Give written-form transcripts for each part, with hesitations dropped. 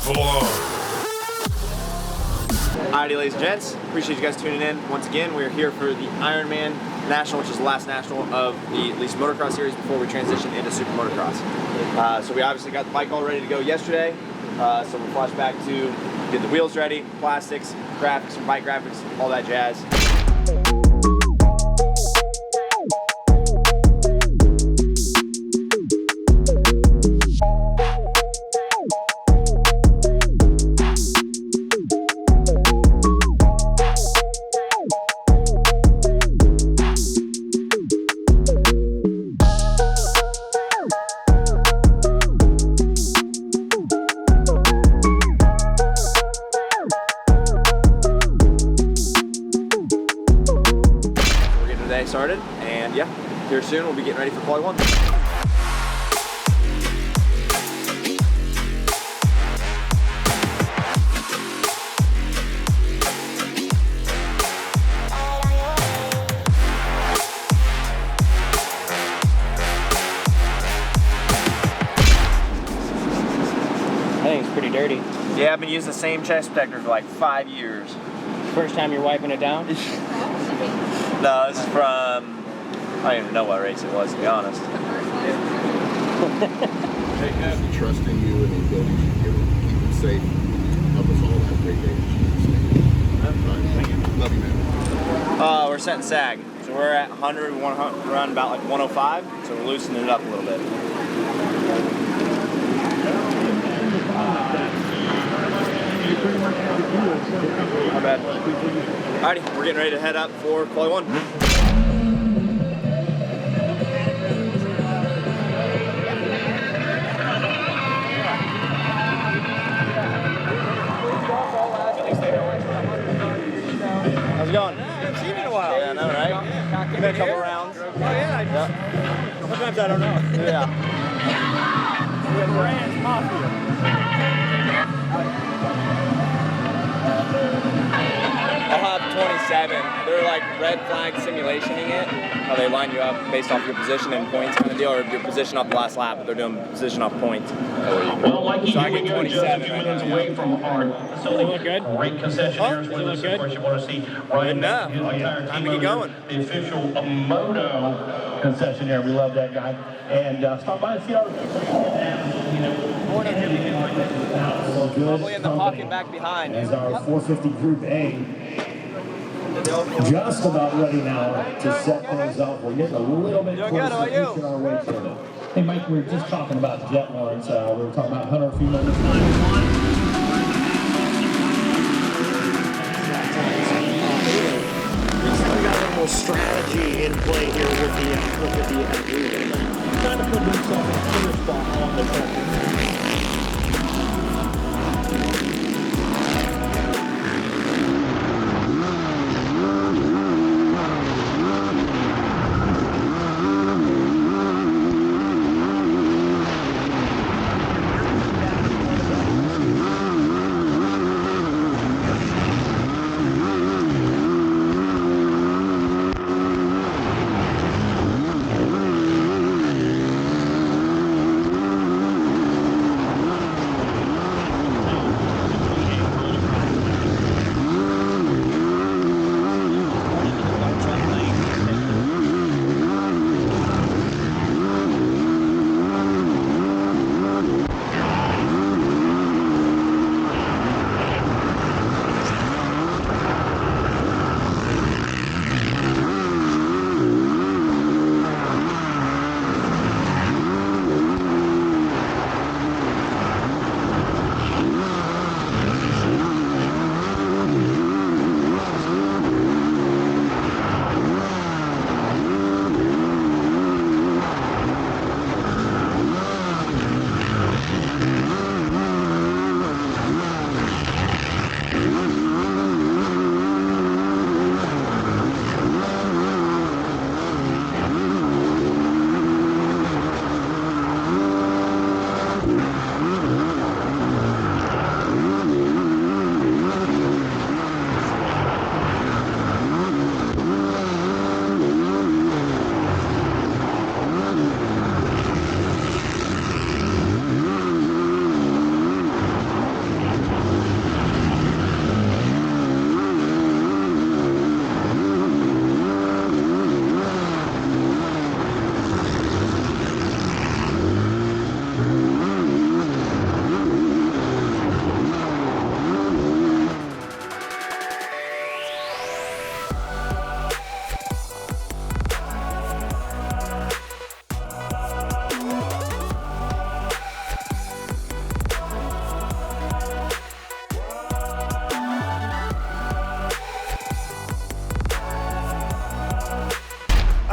full on. Alrighty, ladies and gents, appreciate you guys tuning in. Once again, we're here for the Ironman National, which is the last national of the at least motocross series before we transition into super motocross. So we obviously got the bike all ready to go yesterday. So we'll flash back to get the wheels ready, plastics, graphics from bike graphics, all that jazz. Started, and yeah, here soon we'll be getting ready for quali 1. I think it's pretty dirty. Yeah, I've been using the same chest protector for like 5 years. First time you're wiping it down? No, this is from, I don't even know what race it was, to be honest. Trust in you and the ability to keep it safe. Help us all have great days. Thank you. Love you, man. We're setting sag. So we're at 100, we want to run about like 105, so we're loosening it up a little bit. Not bad. Alrighty, we're getting ready to head up for quali 1. How's it going? I haven't seen you in a while. Yeah, I know, right? Been a couple rounds. Oh yeah, sometimes I don't know. Yeah. Moranz Mafia. I'll have 27. They're like red flag simulationing it. How they line you up based off your position and points kind of deal, or your position off the last lap, but they're doing position off points. Well, like So I get 27. a few minutes away from our facility. Look good? Great concessionaires. Huh? Look good? Of course, you want to see right enough. Time to get going. The official Moto concessionaire. We love that guy. And stop by and see our Probably in the pocket back behind. As our 450 Group A just about ready now to set things up. We're getting a little bit closer to pushing our way toward it. Hey Mike, we were just talking about jet lines. We were talking about Hunter a few minutes ago. Strategy in play here with the Trying to put himself in a clear spot on the track.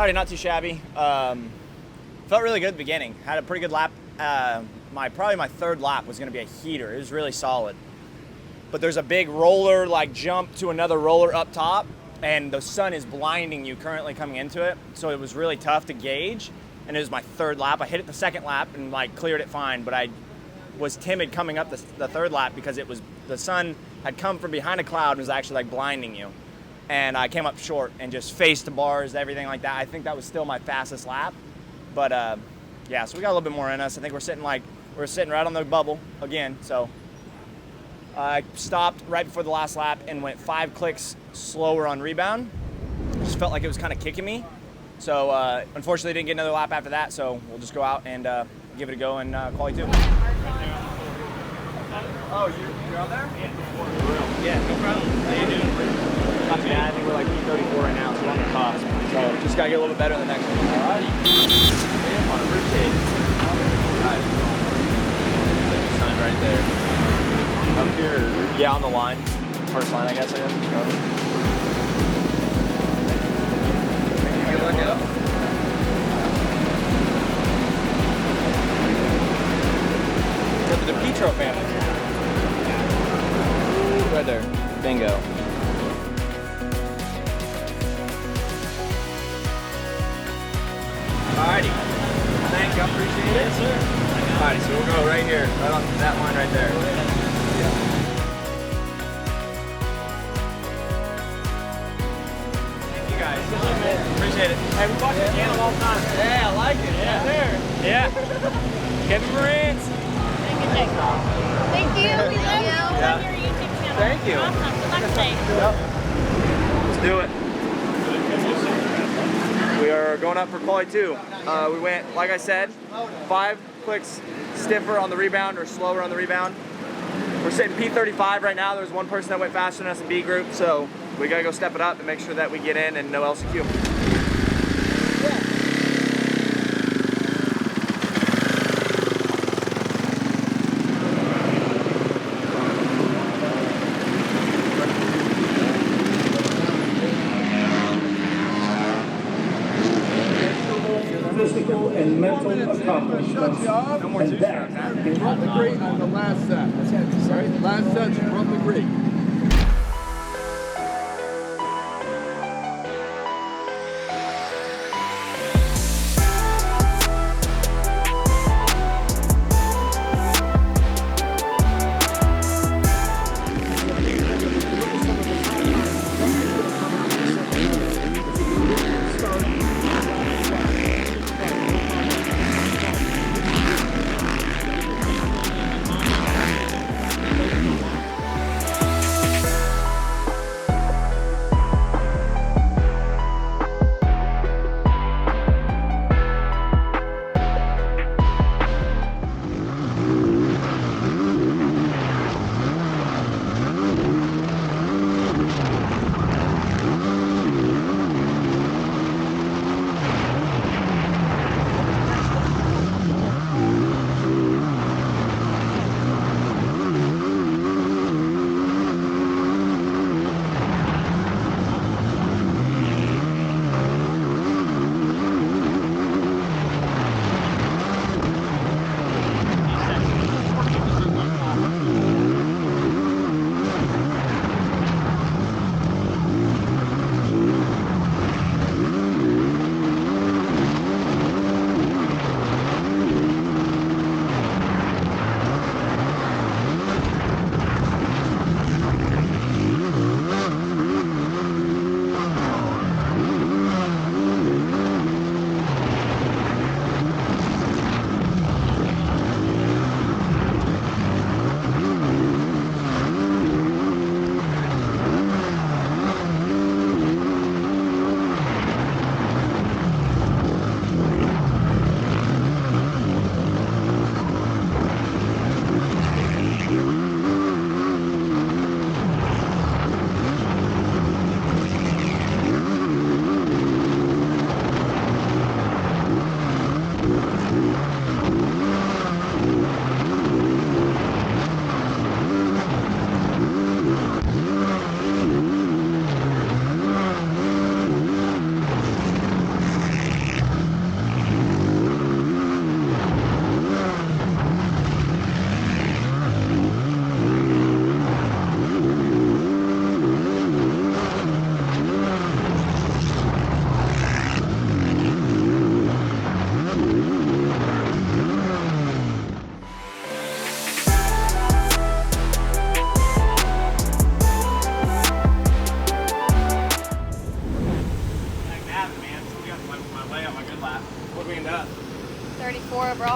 Howdy, not too shabby. Felt really good at the beginning. Had a pretty good lap. Probably my third lap was going to be a heater. It was really solid. But there's a big roller, like jump to another roller up top, and the sun is blinding you currently coming into it. So it was really tough to gauge. And it was my third lap. I hit it the second lap and like cleared it fine, but I was timid coming up the third lap because the sun had come from behind a cloud and was actually like blinding you. And I came up short and just faced the bars, everything like that. I think that was still my fastest lap. But yeah, so we got a little bit more in us. I think we're sitting right on the bubble again. So I stopped right before the last lap and went 5 clicks slower on rebound. Just felt like it was kind of kicking me. So unfortunately didn't get another lap after that. So we'll just go out and give it a go in quali 2. Oh, you're out there? Yeah, no problem. How you doing? Not too bad. I think we're like P34 right now, so we're on the cost. So just gotta get a little bit better in the next one. Alrighty. Yeah, on a rotate. Alright. Sign right there. Up here. Yeah, on the line. First line, I guess. Good luck out. To the Petro family. Right there. Bingo. Alrighty. Thank you. Appreciate it. Yes, sir. Alrighty, so we'll go right here. Right on that line right there. Thank you guys. Appreciate it. Hey, we watch the channel all the time. Yeah, I like it. Yeah. There. Yeah. Kevin Moranz. Thank you. We love you. On your YouTube channel. Thank you. Awesome. Good luck today. Yep. Let's do it. We are going up for quali 2. We went, like I said, 5 clicks stiffer on the rebound or slower on the rebound. We're sitting P35 right now. There's one person that went faster than us in B group, so we gotta go step it up and make sure that we get in and no LCQ. Physical and mental accomplishments. And that From the green on the last set. Right? Last set's from the green.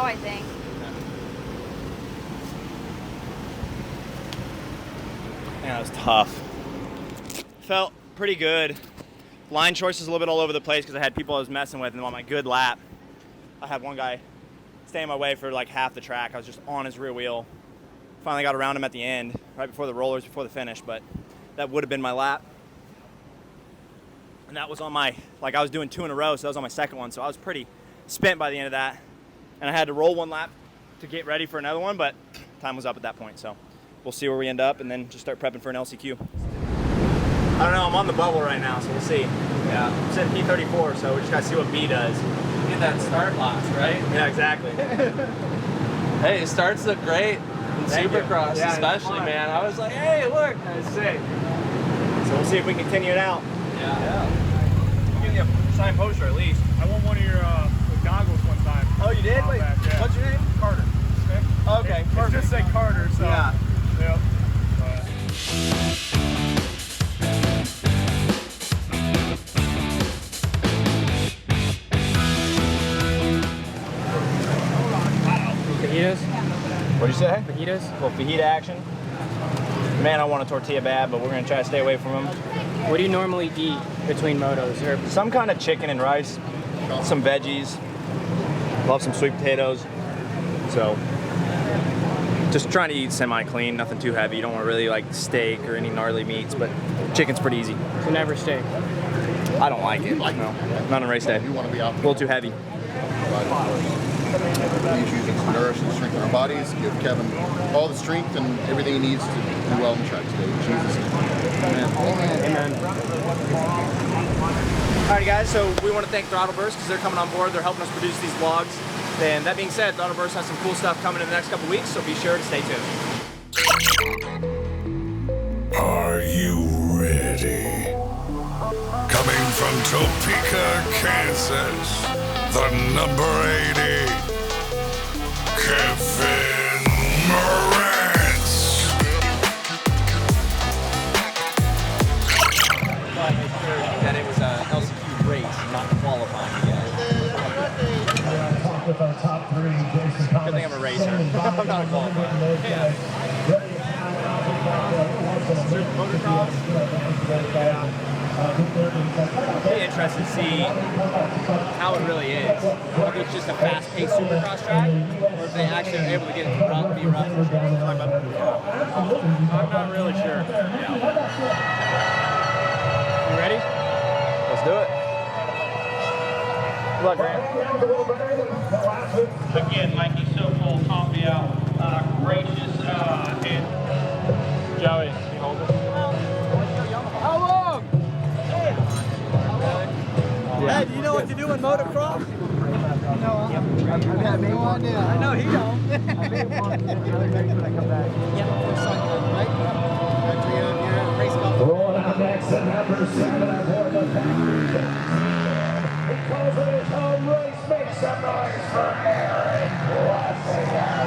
I think. Yeah, it was tough. Felt pretty good. Line choice was a little bit all over the place because I had people I was messing with, and on my good lap, I had one guy stay in my way for like half the track. I was just on his rear wheel. Finally got around him at the end, right before the rollers, before the finish, but that would have been my lap. And that was on my, like I was doing 2 in a row, so that was on my second one, so I was pretty spent by the end of that. And I had to roll one lap to get ready for another one, but time was up at that point, so we'll see where we end up and then just start prepping for an LCQ. I don't know, I'm on the bubble right now, so we'll see. Yeah, I'm sitting P34, so we just gotta see what B does. Get that start blast, right? Yeah, exactly. Hey, starts look great in Thank you. Supercross, Yeah, especially, man. I was like, hey, look. That's sick. So we'll see if we can continue it out. Yeah. I'll give you a signed poster at least. I won one of your goggles one time. Oh, you did? Wait, Back, yeah. what's your name? Carter. Okay, It perfect. just said Carter, so. Yeah. Yep. Fajitas? What'd you say? Fajitas? A little fajita action. Man, I want a tortilla bad, but we're gonna try to stay away from them. What do you normally eat between motos? Or Some kind of chicken and rice, some veggies. Love some sweet potatoes. So, just trying to eat semi-clean, nothing too heavy. You don't want really like steak or any gnarly meats, but chicken's pretty easy. so never steak? I don't like it. No, not on race day. You want to be out A little too heavy. He's using some nourish and strengthen our bodies, give Kevin all the strength and everything he needs to do well in the track today. In Jesus' name. Amen. Alright guys, so we want to thank Throttle Burst because they're coming on board. They're helping us produce these vlogs. And that being said, Throttle Burst has some cool stuff coming in the next couple weeks, so be sure to stay tuned. Are you ready? Coming from Topeka, Kansas, the number 80, Kevin Moranz. That it was a LCQ race, not qualifying yet. Talk with our top 3, Jason Thomas. Good thing I'm a racer. I'm not a qualifier. Be interested to see how it really is. If it's just a fast-paced supercross track, or if they actually are able to get it to rough, be rough. I'm not really sure. You ready? Let's do it. Good luck, Grant. Again, Mikey Sokol, Tom Biel, gracious, and Joey, you hold it? How long? Hey, do you know what to do in motocross? No, I've had no idea. I know he don't. I made one when I come back. Rolling out next at number 7 aboard the factory. Because of his home race, make some noise for Eric Wessinger.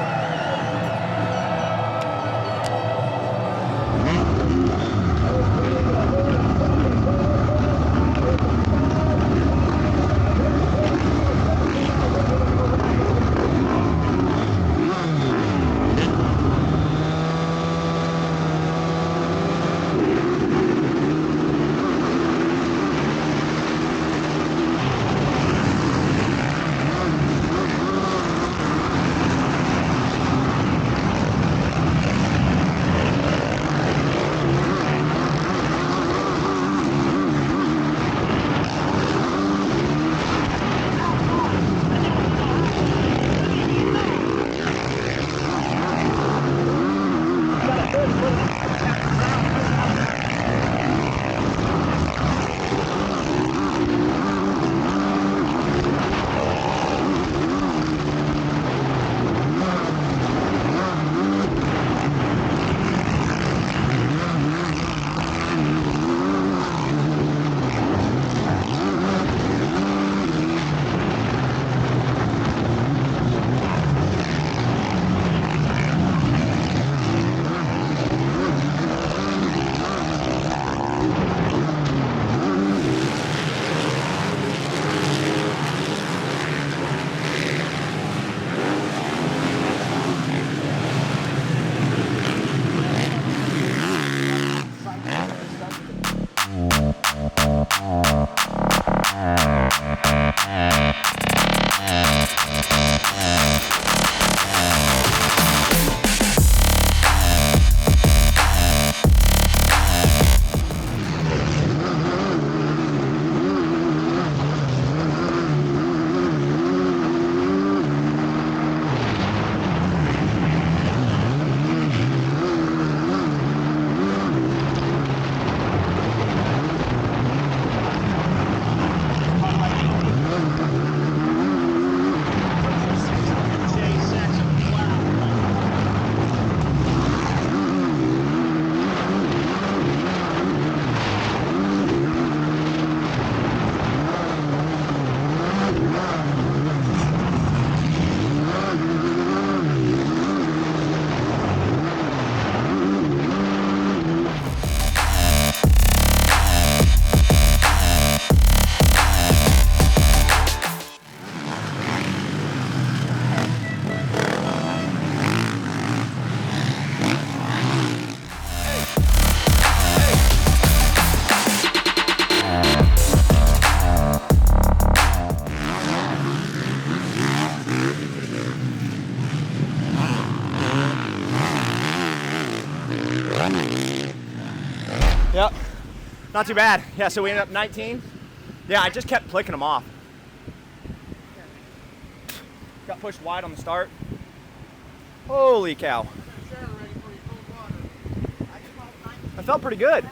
Not too bad. Yeah, so we ended up 19. Yeah, I just kept flicking them off. Got pushed wide on the start. Holy cow. I felt pretty good.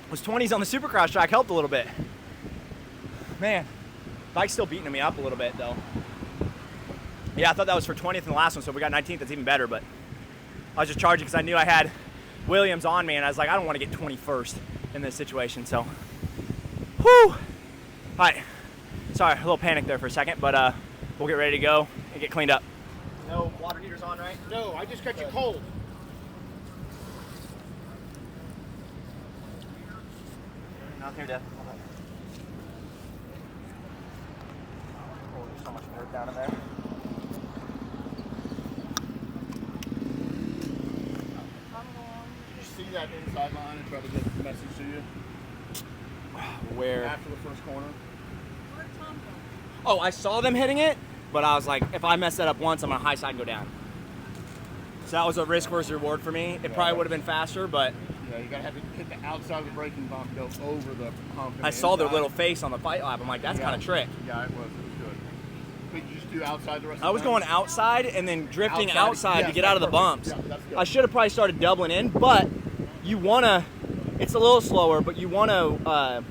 Those 20s on the Supercross track helped a little bit. Man, bike's still beating me up a little bit though. Yeah, I thought that was for 20th in the last one, so if we got 19th, that's even better, but I was just charging because I knew I had Williams on me, and I was like, I don't want to get 21st in this situation, so. Whew. All right, sorry, a little panic there for a second, but we'll get ready to go and get cleaned up. No water heaters on, right? No, I just got you cold. Not here, Dad. Oh, there's so much dirt down in there. Did you see that inside line and try to get the message to you? Where? After the first corner. Oh, I saw them hitting it, but I was like, if I mess that up once, I'm gonna high side and go down. So that was a risk versus reward for me. It probably would have been faster, but Yeah, you gotta have to hit the outside of the braking bump, go over the hump. I saw their little face on the fight lap. I'm like, that's kind of trick. Yeah, it was good. But you just do outside the rest I of was the time? going outside and then drifting outside Yes, to get out of the that's bumps. perfect. Yeah, that's good. I should have probably started doubling in, but you wanna, it's a little slower, but you wanna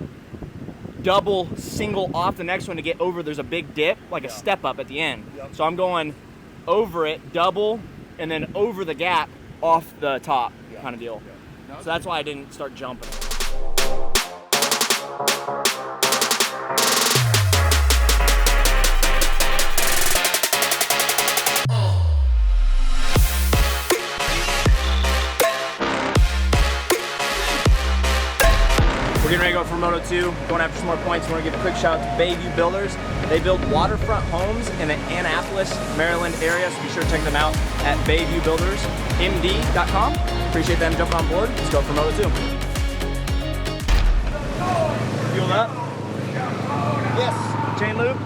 double single off the next one to get over. There's a big dip, like a step up at the end. Yep. So I'm going over it, double, and then over the gap off the top kind of deal. No, So that's why I didn't start jumping. We're getting ready to go for Moto 2, going after some more points. We want to give a quick shout out to Bayview Builders. They build waterfront homes in the Annapolis, Maryland area, so be sure to check them out at BayviewBuildersMD.com. Appreciate them jumping on board. Let's go for Moto 2. Fueled up? Yes. Chain loop?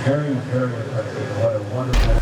Very, very impressive. What a wonderful.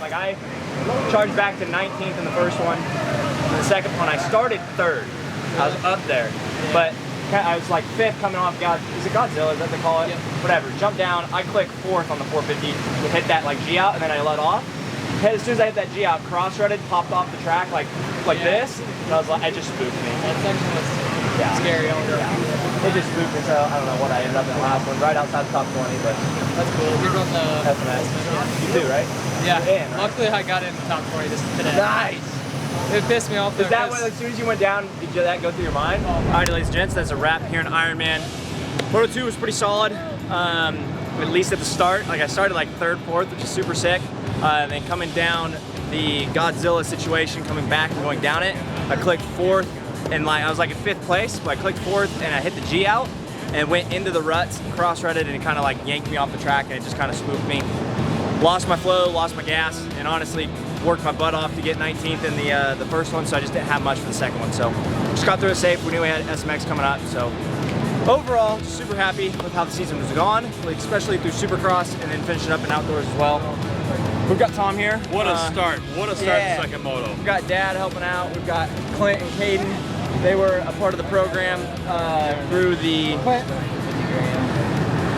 Like I charged back to 19th in the first one. The second one, I started third. I was up there, but I was like fifth coming off. Is it Godzilla? Is that what they call it? Yep. Whatever. Jumped down. I clicked fourth on the 450 to hit that like G out, and then I let off. As soon as I hit that G out, cross-threaded, popped off the track like this, and I was like, it just spooked me. That section was scary. It just spooked me, so I don't know what I ended up in the last one, right outside the top 20, but That's cool. You're on the SMS. You too, right? Yeah. You're in, right? Luckily, I got in the top 20 today. Nice. It pissed me off. Is that when, as soon as you went down, did that go through your mind? Alright, ladies and gents, that's a wrap here in Ironman. Moto 2 was pretty solid, at least at the start. Like I started like third, fourth, which is super sick. And then coming down the Godzilla situation, coming back and going down it, I clicked fourth, and like I was like in fifth place, but I clicked fourth and I hit the G out and went into the ruts, cross-rutted, and it kind of like yanked me off the track, and it just kind of spooked me. Lost my flow, lost my gas, and honestly worked my butt off to get 19th in the first one, so I just didn't have much for the second one. So just got through it safe. We knew we had SMX coming up, so overall, just super happy with how the season was gone, like especially through Supercross and then finishing up in outdoors as well. We've got Tom here. What a start. What a start to second moto. We've got Dad helping out. We've got Clint and Caden. They were a part of the program through the...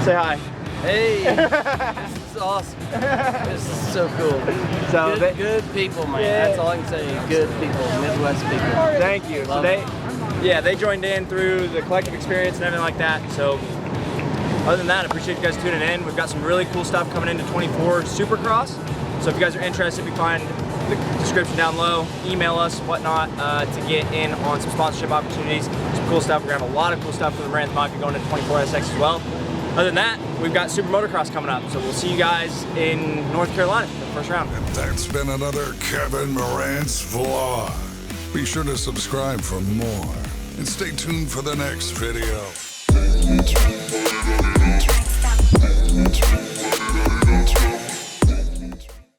Say hi. Hey, this is awesome. This is so cool. So good people, man. That's all I can say. Good people, Midwest people. Thank you. So they joined in through the collective experience and everything like that. So other than that, I appreciate you guys tuning in. We've got some really cool stuff coming into 24 Supercross. So if you guys are interested, you can find the description down low, email us, whatnot, to get in on some sponsorship opportunities. Some cool stuff. We're gonna have a lot of cool stuff for the Moranz Mafia going into 24 SX as well. Other than that, we've got Super Motocross coming up, so we'll see you guys in North Carolina for the first round. And that's been another Kevin Moranz vlog. Be sure to subscribe for more and stay tuned for the next video.